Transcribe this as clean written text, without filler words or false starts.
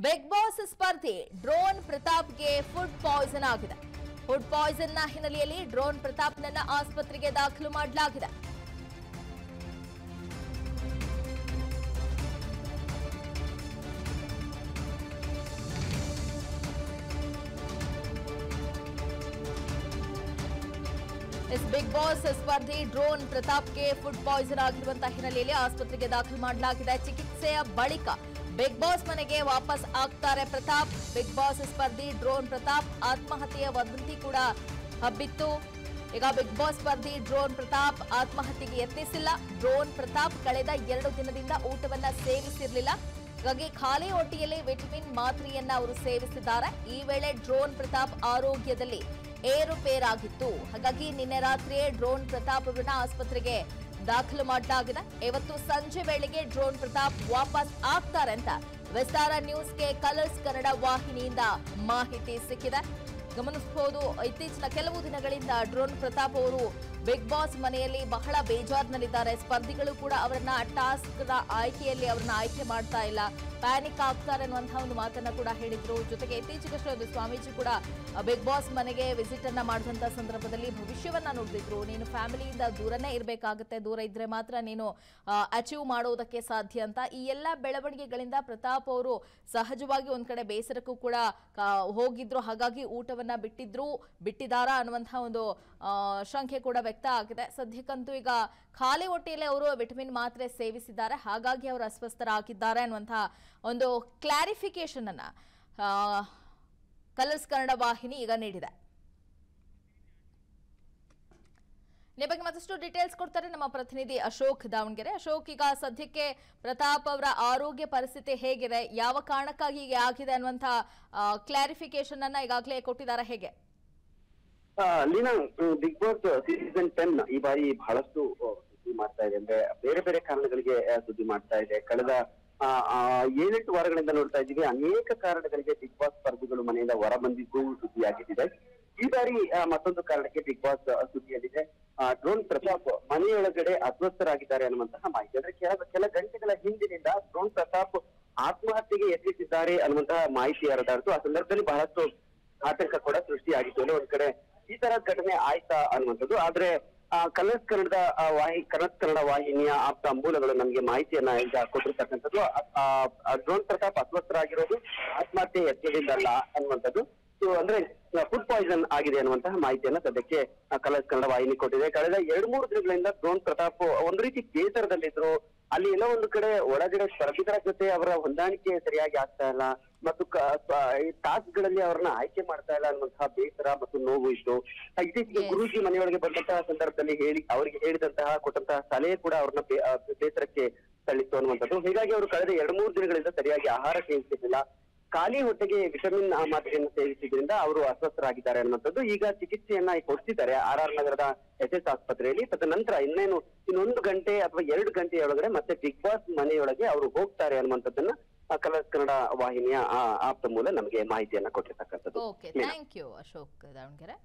Big Boss ಸ್ಪರ್ಧಿ drone ಪ್ರತಾಪ್ಗೆ food poison ಆಗಿದೆ. ಫುಡ್ ಪಾಯ್ಸನ್ ನ ಹಿನ್ನೆಲೆಯಲ್ಲಿ ಡ್ರೋನ್ ಪ್ರತಾಪ್ನನ್ನ ಆಸ್ಪತ್ರೆಗೆ ದಾಖಲು ಮಾಡಲಾಗಿದೆ. ಬಿಗ್ ಬಾಸ್ ಸ್ಪರ್ಧಿ ಡ್ರೋನ್ ಪ್ರತಾಪ್ಗೆ ಫುಡ್ ಪಾಯ್ಸನ್ ಆಗಿರುವಂತಹ ಹಿನ್ನೆಲೆಯಲ್ಲಿ ಆಸ್ಪತ್ರೆಗೆ ದಾಖಲು ಮಾಡಲಾಗಿದೆ. ಚಿಕಿತ್ಸೆಯ ಬಳಿಕ ಬಿಗ್ ಬಾಸ್ ಮನೆಗೆ ವಾಪಸ್ ಆಗ್ತಾರೆ ಪ್ರತಾಪ್. ಬಿಗ್ ಬಾಸ್ ಸ್ಪರ್ಧಿ ಡ್ರೋನ್ ಪ್ರತಾಪ್ ಆತ್ಮಹತ್ಯೆಯ ವದಂತಿ ಕೂಡ ಹಬ್ಬಿತ್ತು. ಈಗ ಬಿಗ್ ಬಾಸ್ ಸ್ಪರ್ಧಿ ಡ್ರೋನ್ ಪ್ರತಾಪ್ ಆತ್ಮಹತ್ಯೆಗೆ ಯತ್ನಿಸಿಲ್ಲ. ಡ್ರೋನ್ ಪ್ರತಾಪ್ ಕಳೆದ 2 ದಿನದಿಂದ ಊಟವನ್ನ ಸೇವಿಸಿರಲಿಲ್ಲ. ಹಾಗಾಗಿ ಖಾಲಿ ಹೊಟ್ಟೆಯಲ್ಲಿ ವಿಟಮಿನ್ ಮಾತ್ರೆಯನ್ನ ಅವರು ಸೇವಿಸಿದ್ದಾರೆ. ಈ ವೇಳೆ ಡ್ರೋನ್ ಪ್ರತಾಪ್ ಆರೋಗ್ಯದಲ್ಲಿ ಏರುಪೇರಾಗಿತ್ತು. ಹಾಗಾಗಿ ನಿನ್ನೆ ರಾತ್ರಿಯೇ ಡ್ರೋನ್ ಪ್ರತಾಪ್ ಅವರನ್ನ ಆಸ್ಪತ್ರೆಗೆ ದಾಖಲು ಮಾಡಲಾಗಿದೆ. ಇವತ್ತು ಸಂಜೆ ವೇಳೆಗೆ ಡ್ರೋನ್ ಪ್ರತಾಪ್ ವಾಪಸ್ ಆಗ್ತಾರೆ ಅಂತ ವಿಸ್ತಾರ ನ್ಯೂಸ್ಗೆ ಕಲರ್ಸ್ ಕನ್ನಡ ವಾಹಿನಿಯಿಂದ ಮಾಹಿತಿ ಸಿಕ್ಕಿದೆ. ಗಮನಿಸಬಹುದು, ಇತ್ತೀಚಿನ ಕೆಲವು ದಿನಗಳಿಂದ ಡ್ರೋನ್ ಪ್ರತಾಪ್ ಅವರು ಬಿಗ್ ಬಾಸ್ ಮನೆಯಲ್ಲಿ ಬಹಳ ಬೇಜಾರಿನಲ್ಲಿದ್ದಾರೆ. ಸ್ಪರ್ಧಿಗಳು ಕೂಡ ಅವರನ್ನ ಟಾಸ್ಕ್ ಆಯ್ಕೆಯಲ್ಲಿ ಅವರನ್ನ ಆಯ್ಕೆ ಮಾಡ್ತಾ ಇಲ್ಲ, ಪ್ಯಾನಿಕ್ ಆಗ್ತಾರೆ ಅನ್ನುವಂತಹ ಒಂದು ಮಾತನ್ನ ಕೂಡ ಹೇಳಿದ್ರು. ಜೊತೆಗೆ ಇತ್ತೀಚೆಗಷ್ಟೇ ಒಂದು ಸ್ವಾಮೀಜಿ ಕೂಡ ಬಿಗ್ ಬಾಸ್ ಮನೆಗೆ ವಿಸಿಟ್ ಅನ್ನ ಮಾಡಿದಂತ ಸಂದರ್ಭದಲ್ಲಿ ಭವಿಷ್ಯವನ್ನ ನುಡಿದಿದ್ರು. ನೀನು ಫ್ಯಾಮಿಲಿಯಿಂದ ದೂರನೇ ಇರಬೇಕಾಗುತ್ತೆ, ದೂರ ಇದ್ರೆ ಮಾತ್ರ ನೀನು ಅಚೀವ್ ಮಾಡೋದಕ್ಕೆ ಸಾಧ್ಯ ಅಂತ. ಈ ಎಲ್ಲ ಬೆಳವಣಿಗೆಗಳಿಂದ ಪ್ರತಾಪ್ ಅವರು ಸಹಜವಾಗಿ ಒಂದ್ ಕಡೆ ಬೇಸರಕ್ಕೂ ಕೂಡ ಹೋಗಿದ್ರು. ಹಾಗಾಗಿ ಊಟವನ್ನ ಬಿಟ್ಟಿದ್ದಾರಾ ಅನ್ನುವಂತಹ ಒಂದು ಶಂಕೆ ಕೂಡ ವ್ಯಕ್ತ ಆಗಿದೆ. ಸದ್ಯಕ್ಕಂತೂ ಈಗ ಖಾಲಿ ಹೊಟ್ಟೆಯಲ್ಲಿ ಅವರು ವಿಟಮಿನ್ ಮಾತ್ರೆ ಸೇವಿಸಿದ್ದಾರೆ, ಹಾಗಾಗಿ ಅವರು ಅಸ್ವಸ್ಥರಾಗಿದ್ದಾರೆ ಅನ್ನುವಂತಹ ಒಂದು ಕ್ಲಾರಿಫಿಕೇಶನ್ ಅನ್ನ ಕಲರ್ಸ್ ಕನ್ನಡ ವಾಹಿನಿ ಈಗ ನೀಡಿದೆ. ಈ ಬಗ್ಗೆ ಮತ್ತಷ್ಟು ಡೀಟೇಲ್ಸ್ ಕೊಡ್ತಾರೆ ನಮ್ಮ ಪ್ರತಿನಿಧಿ ಅಶೋಕ್ ದಾವಣಗೆರೆ. ಅಶೋಕ್, ಈಗ ಸದ್ಯಕ್ಕೆ ಪ್ರತಾಪ್ ಅವರ ಆರೋಗ್ಯ ಪರಿಸ್ಥಿತಿ ಹೇಗಿದೆ, ಯಾವ ಕಾರಣಕ್ಕಾಗಿ ಹೀಗೆ ಆಗಿದೆ ಅನ್ನುವಂತಹ ಕ್ಲಾರಿಫಿಕೇಶನ್ ಅನ್ನ ಈಗಾಗಲೇ ಕೊಟ್ಟಿದ್ದಾರೆ, ಹೇಗೆ? ಲೀನಾ, ಬಿಗ್ ಬಾಸ್ ಸೀಸನ್ 10 ಈ ಬಾರಿ ಬಹಳಷ್ಟು ಸುದ್ದಿ ಮಾಡ್ತಾ ಇದೆ. ಅಂದ್ರೆ ಬೇರೆ ಬೇರೆ ಕಾರಣಗಳಿಗೆ ಸುದ್ದಿ ಮಾಡ್ತಾ ಇದೆ. ಕಳೆದ 7-8 ವಾರಗಳಿಂದ ನೋಡ್ತಾ ಇದ್ದೀವಿ, ಅನೇಕ ಕಾರಣಗಳಿಗೆ ಬಿಗ್ ಬಾಸ್ ಸ್ಪರ್ಧಿಗಳು ಮನೆಯಿಂದ ಹೊರ ಬಂದಿದ್ದು ಸುದ್ದಿಯಾಗಿದೆ. ಈ ಬಾರಿ ಮತ್ತೊಂದು ಕಾರಣಕ್ಕೆ ಬಿಗ್ ಬಾಸ್ ಸುದ್ದಿಯಲ್ಲಿದೆ. ಡ್ರೋನ್ ಪ್ರತಾಪ್ ಮನೆಯೊಳಗಡೆ ಅಸ್ವಸ್ಥರಾಗಿದ್ದಾರೆ ಅನ್ನುವಂತಹ ಮಾಹಿತಿ. ಅಂದ್ರೆ ಕೆಲ ಗಂಟೆಗಳ ಹಿಂದಿನಿಂದ ಡ್ರೋನ್ ಪ್ರತಾಪ್ ಆತ್ಮಹತ್ಯೆಗೆ ಯತ್ನಿಸಿದ್ದಾರೆ ಅನ್ನುವಂತಹ ಮಾಹಿತಿ ಹರಿದಾಡ್ತು. ಆ ಸಂದರ್ಭದಲ್ಲಿ ಬಹಳಷ್ಟು ಆತಂಕ ಕೂಡ ಸೃಷ್ಟಿಯಾಗಿತ್ತು. ಒಂದ್ ಕಡೆ ಈ ತರದ ಘಟನೆ ಆಯ್ತಾ ಅನ್ನುವಂಥದ್ದು. ಆದ್ರೆ ಕಲರ್ಸ್ ಕನ್ನಡ ವಾಹಿನಿಯ ಆಪ್ತ ಮೂಲಗಳು ನಮ್ಗೆ ಮಾಹಿತಿಯನ್ನ ಈಗ ಕೊಟ್ಟಿರ್ತಕ್ಕಂಥದ್ದು, ಡ್ರೋನ್ ಪ್ರತಾಪ್ ಅಸ್ವಸ್ಥರಾಗಿರೋದು ಆತ್ಮಹತ್ಯೆ ಯತ್ನದಿಂದಲ್ಲ ಅನ್ನುವಂಥದ್ದು. ಅಂದ್ರೆ ಫುಡ್ ಪಾಯ್ಸನ್ ಆಗಿದೆ ಅನ್ನುವಂತಹ ಮಾಹಿತಿಯನ್ನ ಸದ್ಯಕ್ಕೆ ಕಲರ್ಸ್ ಕನ್ನಡ ವಾಹಿನಿ ಕೊಟ್ಟಿದೆ. ಕಳೆದ 2-3 ದಿನಗಳಿಂದ ಡ್ರೋನ್ ಪ್ರತಾಪ್ ಒಂದ್ ರೀತಿ ಬೇಸರದಲ್ಲಿದ್ರು. ಅಲ್ಲಿ ಎಲ್ಲೋ ಒಂದು ಕಡೆ ಒಳಗಡೆ ಸ್ಪರ್ಧಿತರ ಜೊತೆ ಅವರ ಹೊಂದಾಣಿಕೆ ಸರಿಯಾಗಿ ಆಗ್ತಾ ಇಲ್ಲ ಮತ್ತು ಟಾಸ್ಕ್ ಗಳಲ್ಲಿ ಅವ್ರನ್ನ ಆಯ್ಕೆ ಮಾಡ್ತಾ ಇಲ್ಲ ಅನ್ನುವಂತಹ ಬೇಸರ ಮತ್ತು ನೋವು ಇತ್ತು. ಇತ್ತೀಚೆಗೆ ಗುರೂಜಿ ಮನೆಯೊಳಗೆ ಬಂದಂತಹ ಸಂದರ್ಭದಲ್ಲಿ ಅವರಿಗೆ ಹೇಳಿದಂತಹ ಕೊಟ್ಟಂತಹ ಸಲಹೆ ಕೂಡ ಅವ್ರನ್ನ ಬೇಸರಕ್ಕೆ ತಳ್ಳಿತ್ತು ಅನ್ನುವಂಥದ್ದು. ಹೀಗಾಗಿ ಅವರು ಕಳೆದ 2-3 ದಿನಗಳಿಂದ ಸರಿಯಾಗಿ ಆಹಾರ ಸೇವಿಸಿರ್ಲಿಲ್ಲ. ಖಾಲಿ ಹೊಟ್ಟೆಗೆ ವಿಟಮಿನ್ ಮಾತ್ರೆಯನ್ನು ಸೇವಿಸಿದ್ರಿಂದ ಅವರು ಅಸ್ವಸ್ಥರಾಗಿದ್ದಾರೆ ಅನ್ನುವಂಥದ್ದು. ಈಗ ಚಿಕಿತ್ಸೆಯನ್ನ ಕೊಡ್ತಿದ್ದಾರೆ RR ನಗರದ SS ಆಸ್ಪತ್ರೆಯಲ್ಲಿ. ತದನಂತರ ಇನ್ನೊಂದು ಗಂಟೆ ಅಥವಾ 2 ಗಂಟೆಯೊಳಗಡೆ ಮತ್ತೆ ಬಿಗ್ ಬಾಸ್ ಮನೆಯೊಳಗೆ ಅವರು ಹೋಗ್ತಾರೆ ಅನ್ನುವಂಥದ್ದನ್ನ ಕಲರ್ಸ್ ಕನ್ನಡ ವಾಹಿನಿಯ ಆಪ್ತ ಮೂಲ ನಮಗೆ ಮಾಹಿತಿಯನ್ನ ಕೊಟ್ಟಿರ್ತಕ್ಕಂಥದ್ದು. Okay, thank you Ashok Davanagere.